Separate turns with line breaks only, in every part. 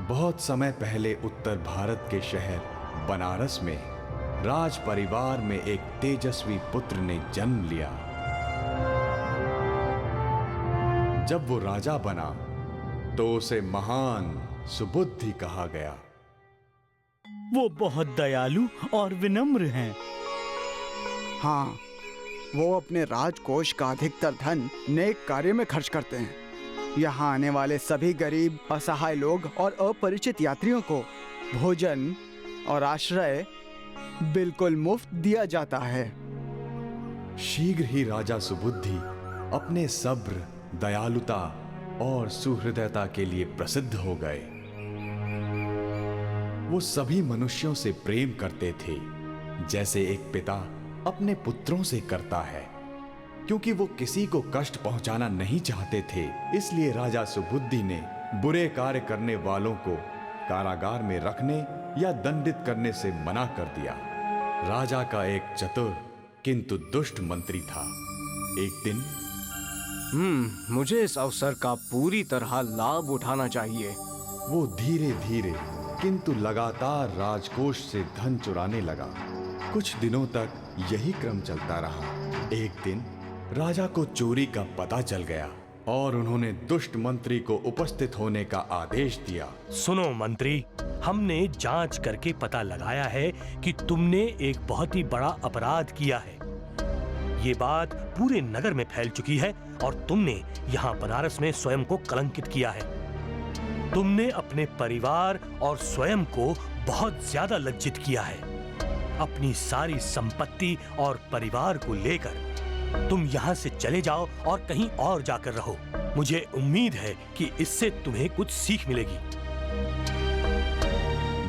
बहुत समय पहले उत्तर भारत के शहर बनारस में राज परिवार में एक तेजस्वी पुत्र ने जन्म लिया। जब वो राजा बना तो उसे महान सुबुद्धि कहा गया।
वो बहुत दयालु और विनम्र हैं।
हाँ, वो अपने राजकोष का अधिकतर धन नेक कार्य में खर्च करते हैं। यहाँ आने वाले सभी गरीब, असहाय लोग और अपरिचित यात्रियों को भोजन और आश्रय बिल्कुल मुफ्त दिया जाता है।
शीघ्र ही राजा सुबुद्धि अपने सब्र, दयालुता और सुहृदयता के लिए प्रसिद्ध हो गए। वो सभी मनुष्यों से प्रेम करते थे जैसे एक पिता अपने पुत्रों से करता है। क्योंकि वो किसी को कष्ट पहुंचाना नहीं चाहते थे, इसलिए राजा सुबुद्धि ने बुरे कार्य करने वालों को कारागार में रखने या दंडित करने से मना कर दिया। राजा का एक चतुर किंतु दुष्ट मंत्री था। एक दिन
मुझे इस अवसर का पूरी तरह लाभ उठाना चाहिए।
वो धीरे धीरे किंतु लगातार राजकोष से धन चुराने लगा। कुछ दिनों तक यही क्रम चलता रहा। एक दिन राजा को चोरी का पता चल गया और उन्होंने दुष्ट मंत्री को उपस्थित होने का आदेश दिया।
सुनो मंत्री, हमने जांच करके पता लगाया है कि तुमने एक बहुत ही बड़ा अपराध किया है। ये बात पूरे नगर में फैल चुकी है और तुमने यहाँ बनारस में स्वयं को कलंकित किया है। तुमने अपने परिवार और स्वयं को बहुत ज्यादा लज्जित किया है। अपनी सारी संपत्ति और परिवार को लेकर तुम यहाँ से चले जाओ और कहीं और जाकर रहो। मुझे उम्मीद है कि इससे तुम्हें कुछ सीख मिलेगी।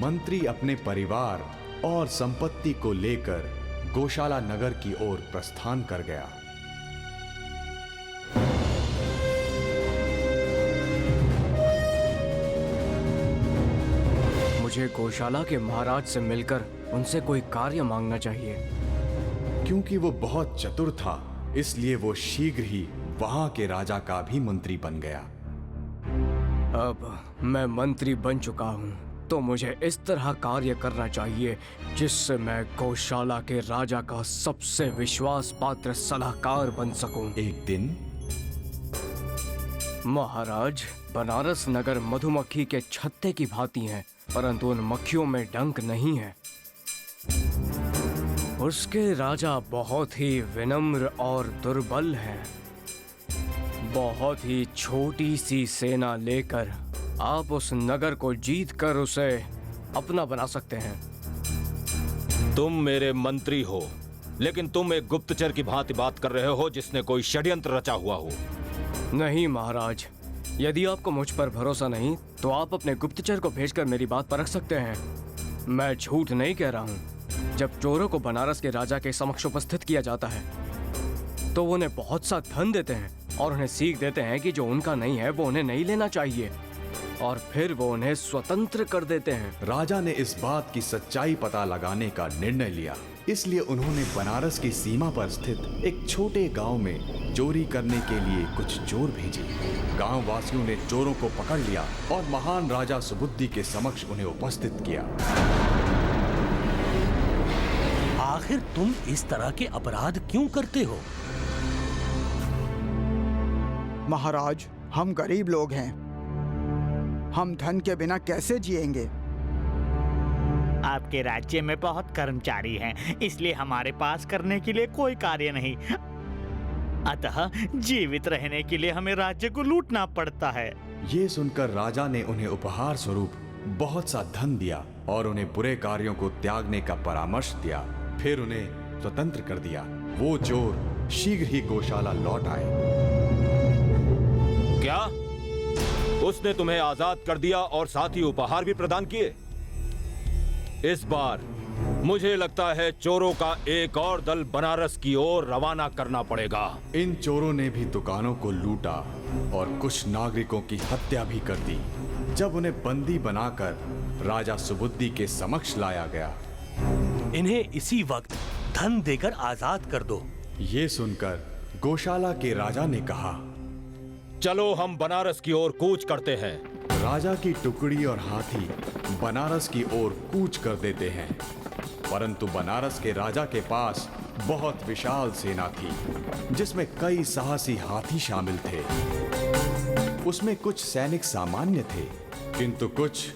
मंत्री अपने परिवार और संपत्ति को लेकर गौशाला नगर की ओर प्रस्थान कर गया।
मुझे गौशाला के महाराज से मिलकर उनसे कोई कार्य मांगना चाहिए।
क्योंकि वो बहुत चतुर था, इसलिए वो शीघ्र ही वहां के राजा का भी मंत्री बन गया।
अब मैं मंत्री बन चुका हूँ तो मुझे इस तरह कार्य करना चाहिए जिससे मैं गौशाला के राजा का सबसे विश्वास पात्र सलाहकार बन सकूं।
एक दिन
महाराज, बनारस नगर मधुमक्खी के छत्ते की भांति है, परंतु उन मक्खियों में डंक नहीं है। उसके राजा बहुत ही विनम्र और दुर्बल हैं। बहुत ही छोटी सी सेना लेकर आप उस नगर को जीत कर उसे अपना बना सकते हैं।
तुम मेरे मंत्री हो, लेकिन तुम एक गुप्तचर की भांति बात कर रहे हो जिसने कोई षड्यंत्र रचा हुआ हो।
नहीं महाराज, यदि आपको मुझ पर भरोसा नहीं तो आप अपने गुप्तचर को भेजकर मेरी बात परख सकते हैं। मैं झूठ नहीं कह रहा हूँ। जब चोरों को बनारस के राजा के समक्ष उपस्थित किया जाता है तो वो उन्हें बहुत सा धन देते हैं और उन्हें सीख देते हैं कि जो उनका नहीं है वो उन्हें नहीं लेना चाहिए, और फिर वो उन्हें स्वतंत्र कर देते हैं।
राजा ने इस बात की सच्चाई पता लगाने का निर्णय लिया, इसलिए उन्होंने बनारस की सीमा पर स्थित एक छोटे गांव में चोरी करने के लिए कुछ चोर भेजे। गांव वासियों ने चोरों को पकड़ लिया और महान राजा सुबुद्धि के समक्ष उन्हें उपस्थित किया।
आखिर तुम इस तरह के अपराध क्यों करते हो?
महाराज, हम गरीब लोग हैं। हम धन के बिना कैसे जिएंगे?
आपके राज्य में बहुत कर्मचारी हैं, इसलिए हमारे पास करने के लिए कोई कार्य नहीं। अतः जीवित रहने के लिए हमें राज्य को लूटना पड़ता है।
ये सुनकर राजा ने उन्हें उपहार स्वरूप बहुत सा धन दिया और उन्हें बुरे कार्यों को त्यागने का परामर्श दिया। फिर उन्हें स्वतंत्र कर दिया। वो चोर शीघ्र ही गौशाला लौट आए।
क्या उसने तुम्हें आजाद कर दिया और साथ ही उपहार भी प्रदान किए? इस बार मुझे लगता है चोरों का एक और दल बनारस की ओर रवाना करना पड़ेगा।
इन चोरों ने भी दुकानों को लूटा और कुछ नागरिकों की हत्या भी कर दी। जब उन्हें बंदी बनाकर राजा सुबुद्धि के समक्ष लाया गया,
इन्हें इसी वक्त धन देकर आजाद कर दो।
ये सुनकर गौशाला के राजा ने कहा,
चलो हम बनारस की ओर कूच करते हैं।
राजा की टुकड़ी और हाथी बनारस की ओर कूच कर देते हैं, परंतु बनारस के राजा के पास बहुत विशाल सेना थी जिसमें कई साहसी हाथी शामिल थे। उसमें कुछ सैनिक सामान्य थे, किंतु कुछ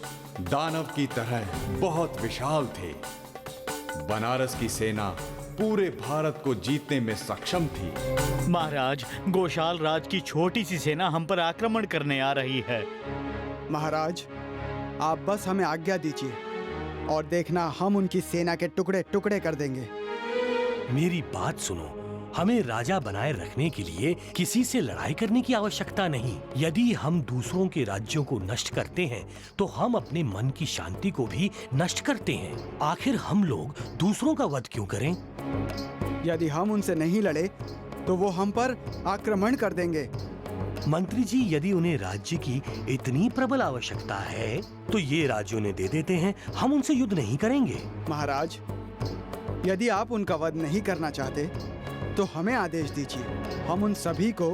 दानव की तरह बहुत विशाल थे। बनारस की सेना पूरे भारत को जीतने में सक्षम थी।
महाराज, गोशाल राज की छोटी सी सेना हम पर आक्रमण करने आ रही है।
महाराज, आप बस हमें आज्ञा दीजिए और देखना हम उनकी सेना के टुकड़े टुकड़े कर देंगे।
मेरी बात सुनो, हमें राजा बनाए रखने के लिए किसी से लड़ाई करने की आवश्यकता नहीं। यदि हम दूसरों के राज्यों को नष्ट करते हैं तो हम अपने मन की शांति को भी नष्ट करते हैं। आखिर हम लोग दूसरों का वध क्यों करें?
यदि हम उनसे नहीं लड़े तो वो हम पर आक्रमण कर देंगे।
मंत्री जी, यदि उन्हें राज्य की इतनी प्रबल आवश्यकता है तो ये राज्य उन्हें दे देते हैं, हम उनसे युद्ध नहीं करेंगे।
महाराज, यदि आप उनका वध नहीं करना चाहते तो हमें आदेश दीजिए, हम उन सभी को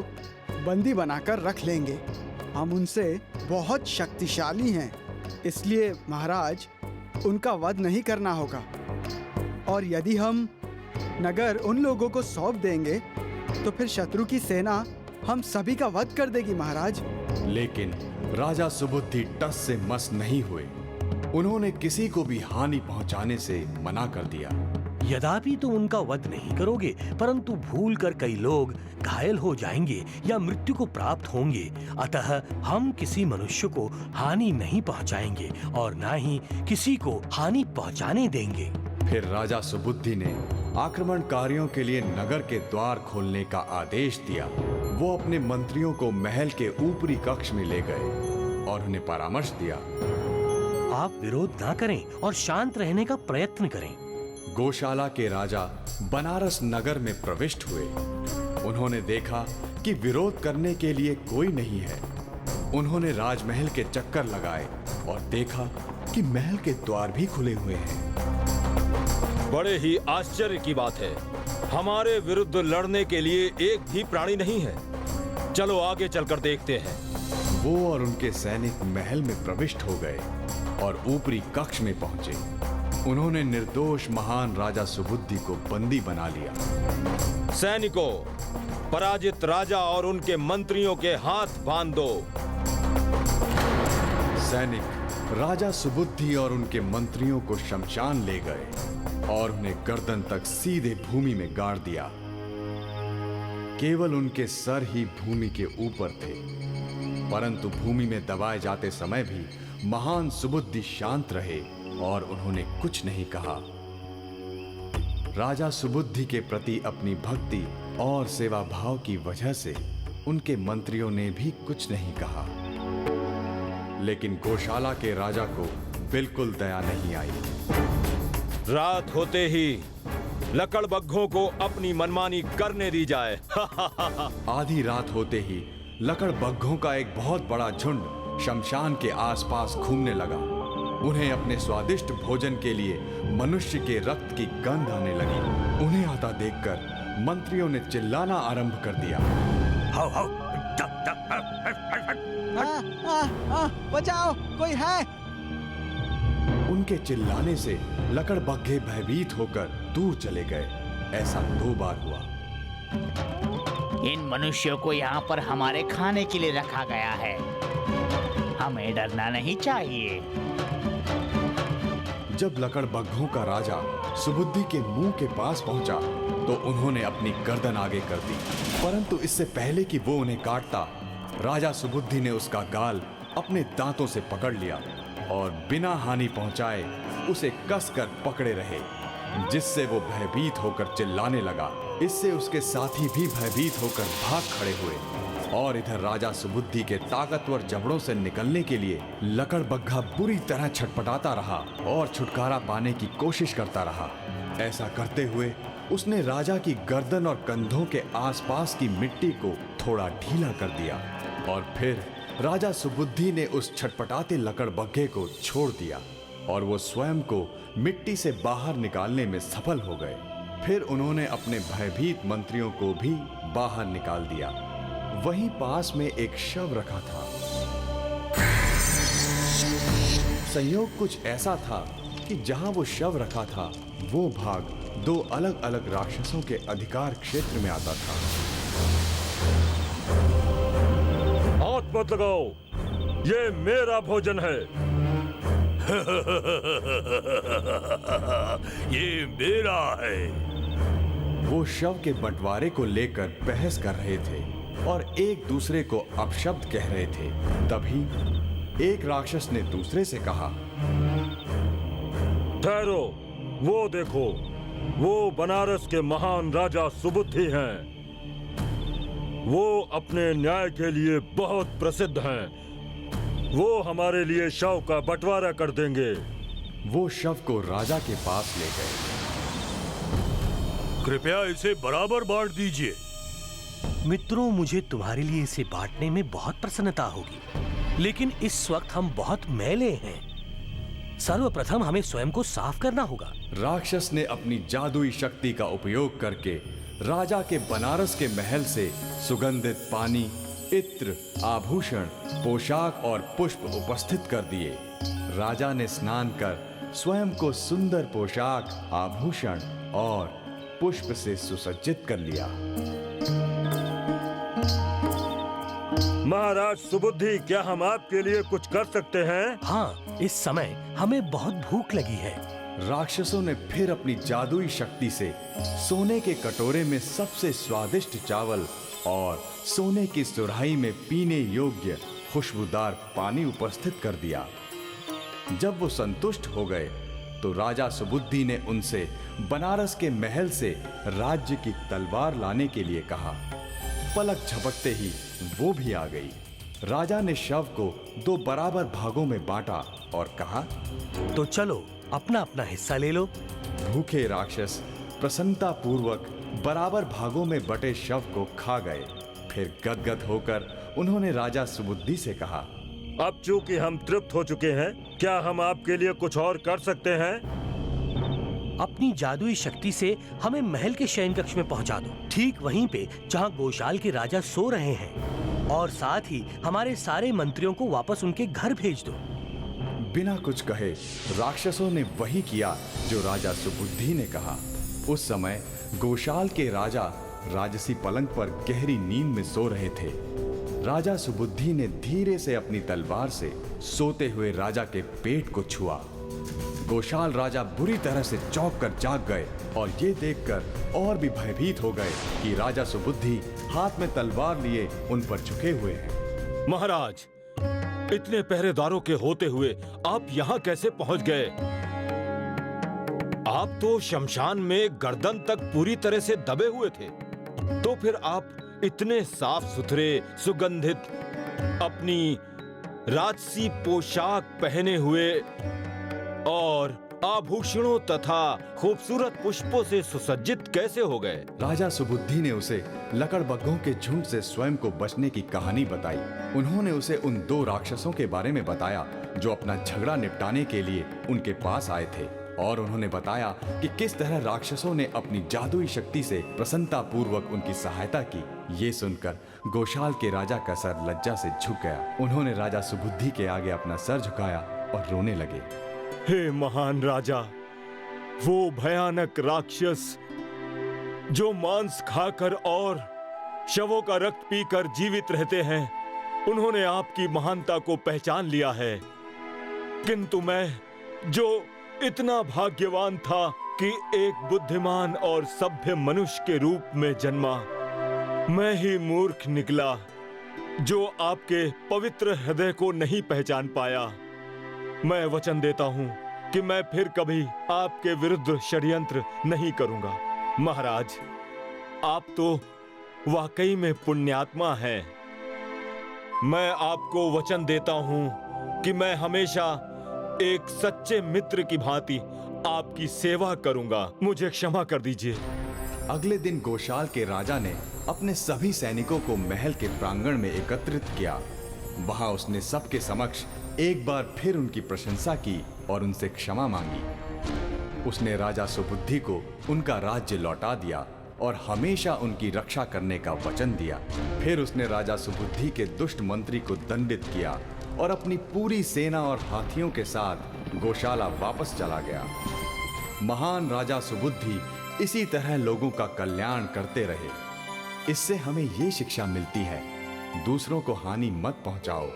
बंदी बनाकर रख लेंगे। हम उनसे बहुत शक्तिशाली हैं, इसलिए महाराज उनका वध नहीं करना होगा। और यदि हम नगर उन लोगों को सौंप देंगे तो फिर शत्रु की सेना हम सभी का वध कर देगी महाराज।
लेकिन राजा सुबुद्धि टस से मस नहीं हुए। उन्होंने किसी को भी हानि पहुंचाने से मना कर दिया।
यद्यपि तुम उनका वध नहीं करोगे, परंतु भूल कर कई लोग घायल हो जाएंगे या मृत्यु को प्राप्त होंगे। अतः हम किसी मनुष्य को हानि नहीं पहुंचाएंगे और न ही किसी को हानि पहुंचाने देंगे।
फिर राजा सुबुद्धि ने आक्रमणकारियों के लिए नगर के द्वार खोलने का आदेश दिया। वो अपने मंत्रियों को महल के ऊपरी कक्ष में ले गए और उन्हें परामर्श दिया।
आप विरोध ना करें और शांत रहने का प्रयत्न करें।
गौशाला के राजा बनारस नगर में प्रविष्ट हुए। उन्होंने देखा कि विरोध करने के लिए कोई नहीं है। उन्होंने राजमहल के चक्कर लगाए और देखा कि महल के द्वार भी खुले हुए हैं।
बड़े ही आश्चर्य की बात है, हमारे विरुद्ध लड़ने के लिए एक भी प्राणी नहीं है। चलो आगे चलकर देखते हैं।
वो और उनके सैनिक महल में प्रविष्ट हो गए और ऊपरी कक्ष में पहुंचे। उन्होंने निर्दोष महान राजा सुबुद्धि को बंदी बना लिया।
सैनिकों, पराजित राजा और उनके मंत्रियों के हाथ बांध दो।
सैनिक राजा सुबुद्धि और उनके मंत्रियों को शमशान ले गए और उन्हें गर्दन तक सीधे भूमि में गाड़ दिया। केवल उनके सर ही भूमि के ऊपर थे, परंतु भूमि में दबाए जाते समय भी महान सुबुद्धि शांत रहे और उन्होंने कुछ नहीं कहा। राजा सुबुद्धि के प्रति अपनी भक्ति और सेवा भाव की वजह से उनके मंत्रियों ने भी कुछ नहीं कहा। लेकिन गौशाला के राजा को बिल्कुल दया नहीं आई।
रात होते ही लकड़बग्घों को अपनी मनमानी करने दी जाए।
आधी रात होते ही लकड़बग्घों का एक बहुत बड़ा झुंड शमशान के आसपास घूमने लगा। उन्हें अपने स्वादिष्ट भोजन के लिए मनुष्य के रक्त की गंध आने लगी। उन्हें आता देखकर मंत्रियों ने चिल्लाना आरंभ कर दिया।
हाउ हाउ,
बचाओ, कोई है।
उनके चिल्लाने से लकड़बग्घे भयभीत होकर दूर चले गए। ऐसा 2 बार हुआ।
इन मनुष्यों को यहाँ पर हमारे खाने के लिए रखा गया है, हमें डरना नहीं चाहिए।
जब लकड़बग्घों का राजा सुबुद्धि के मुंह के पास पहुंचा तो उन्होंने अपनी गर्दन आगे कर दी, परंतु इससे पहले कि वो उन्हें काटता, राजा सुबुद्धि ने उसका गाल अपने दांतों से पकड़ लिया और बिना हानि पहुंचाए उसे कसकर पकड़े रहे, जिससे वो भयभीत होकर चिल्लाने लगा। इससे उसके साथी भी भयभीत होकर भाग खड़े हुए और इधर राजा सुबुद्धि के ताकतवर जबड़ों से निकलने के लिए लकड़बग्घा बुरी तरह छटपटाता रहा और छुटकारा पाने की कोशिश करता रहा। ऐसा करते हुए उसने राजा की गर्दन और कंधों के आसपास की मिट्टी को थोड़ा ढीला कर दिया और फिर राजा सुबुद्धि ने उस छटपटाते लकड़बग्घे को छोड़ दिया और वो स्वयं को मिट्टी से बाहर निकालने में सफल हो गए। फिर उन्होंने अपने भयभीत मंत्रियों को भी बाहर निकाल दिया। वहीं पास में एक शव रखा था। संयोग कुछ ऐसा था कि जहां वो शव रखा था वो भाग दो अलग अलग राक्षसों के अधिकार क्षेत्र में आता था।
हाथ मत लगाओ, ये मेरा भोजन है।
ये मेरा है।
वो शव के बंटवारे को लेकर बहस कर रहे थे और एक दूसरे को अपशब्द कह रहे थे। तभी एक राक्षस ने दूसरे से कहा,
ठहरो, वो देखो, वो बनारस के महान राजा सुबुद्धि हैं। वो अपने न्याय के लिए बहुत प्रसिद्ध हैं। वो हमारे लिए शव का बंटवारा कर देंगे।
वो शव को राजा के पास ले गए।
कृपया इसे बराबर बांट दीजिए। मित्रों, मुझे तुम्हारे लिए इसे बांटने में बहुत प्रसन्नता होगी, लेकिन इस वक्त हम बहुत मैले हैं। सर्वप्रथम हमें स्वयं को साफ करना होगा।
राक्षस ने अपनी जादुई शक्ति का उपयोग करके राजा के बनारस के महल से सुगंधित पानी, इत्र, आभूषण, पोशाक और पुष्प उपस्थित कर दिए। राजा ने स्नान कर स्वयं को सुंदर पोशाक, आभूषण और पुष्प से सुसज्जित कर लिया।
महाराज सुबुद्धि, क्या हम आपके लिए कुछ कर सकते हैं?
हाँ, इस समय हमें बहुत भूख लगी है।
राक्षसों ने फिर अपनी जादुई शक्ति से सोने के कटोरे में सबसे स्वादिष्ट चावल और सोने की सुराही में पीने योग्य खुशबूदार पानी उपस्थित कर दिया। जब वो संतुष्ट हो गए तो राजा सुबुद्धि ने उनसे बनारस के महल से राज्य की तलवार लाने के लिए कहा। पलक झपकते ही वो भी आ गई। राजा ने शव को दो बराबर भागों में बांटा और कहा,
तो चलो अपना अपना हिस्सा ले लो।
भूखे राक्षस प्रसन्नता पूर्वक बराबर भागों में बटे शव को खा गए। फिर गदगद होकर उन्होंने राजा सुबुद्धि से कहा,
अब चूंकि हम तृप्त हो चुके हैं, क्या हम आपके लिए कुछ और कर सकते हैं?
अपनी जादुई शक्ति से हमें महल के शयन कक्ष में पहुंचा दो, ठीक वहीं पे जहां गोशाल के राजा सो रहे हैं, और साथ ही हमारे सारे मंत्रियों को वापस उनके घर भेज दो।
बिना कुछ कहे राक्षसों ने वही किया जो राजा सुबुद्धि ने कहा। उस समय गोशाल के राजा राजसी पलंग पर गहरी नींद में सो रहे थे। राजा सुबुद्धि ने धीरे से अपनी तलवार से सोते हुए राजा के पेट को छुआ। गोशाल राजा बुरी तरह से चौंक कर जाग गए और ये देखकर और भी भयभीत हो गए कि राजा सुबुद्धि हाथ में तलवार लिए उन पर झुके हुए हैं।
महाराज, इतने पहरेदारों के होते हुए आप यहाँ कैसे पहुंच गए? आप तो शमशान में गर्दन तक पूरी तरह से दबे हुए थे, तो फिर आप इतने साफ सुथरे, सुगंधित, अपनी राजसी पोशाक पहने हुए और आभूषणों तथा खूबसूरत पुष्पों से सुसज्जित कैसे हो गए?
राजा सुबुद्धि ने उसे लकड़बग्घों के झुंड से स्वयं को बचने की कहानी बताई। उन्होंने उसे उन दो राक्षसों के बारे में बताया जो अपना झगड़ा निपटाने के लिए उनके पास आए थे, और उन्होंने बताया कि किस तरह राक्षसों ने अपनी जादुई शक्ति से प्रसन्नता पूर्वक उनकी सहायता की। ये सुनकर गोशाल के राजा का सर लज्जा से झुक गया। उन्होंने राजा सुबुद्धि के आगे अपना सर झुकाया और रोने लगे।
हे महान राजा, वो भयानक राक्षस जो मांस खाकर और शवों का रक्त पीकर जीवित रहते हैं, उन्होंने आपकी महानता को पहचान लिया है। किंतु मैं, जो इतना भाग्यवान था कि एक बुद्धिमान और सभ्य मनुष्य के रूप में जन्मा, मैं ही मूर्ख निकला जो आपके पवित्र हृदय को नहीं पहचान पाया। मैं वचन देता हूं कि मैं फिर कभी आपके विरुद्ध षड्यंत्र नहीं करूंगा। महाराज, आप तो वाकई में पुण्यात्मा हैं। मैं आपको वचन देता हूं कि मैं हमेशा एक सच्चे मित्र की भांति आपकी सेवा करूंगा। मुझे क्षमा कर दीजिए।
अगले दिन गोशाल के राजा ने अपने सभी सैनिकों को महल के प्रांगण में एकत्रित किया। वहां उसने सबके समक्ष एक बार फिर उनकी प्रशंसा की और उनसे क्षमा मांगी। उसने राजा सुबुद्धि को उनका राज्य लौटा दिया और हमेशा उनकी रक्षा करने का वचन दिया। फिर उसने राजा सुबुद्धि के दुष्ट मंत्री को दंडित किया और अपनी पूरी सेना और हाथियों के साथ गौशाला वापस चला गया। महान राजा सुबुद्धि इसी तरह लोगों का कल्याण करते रहे। इससे हमें ये शिक्षा मिलती है, दूसरों को हानि मत पहुंचाओ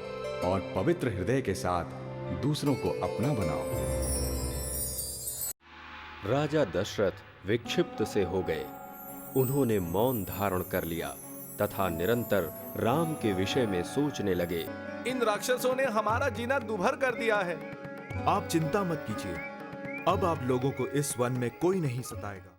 और पवित्र हृदय के साथ दूसरों को अपना बनाओ।
राजा दशरथ विक्षिप्त से हो गए। उन्होंने मौन धारण कर लिया तथा निरंतर राम के विषय में सोचने लगे।
इन राक्षसों ने हमारा जीना दूभर कर दिया है।
आप चिंता मत कीजिए, अब आप लोगों को इस वन में कोई नहीं सताएगा।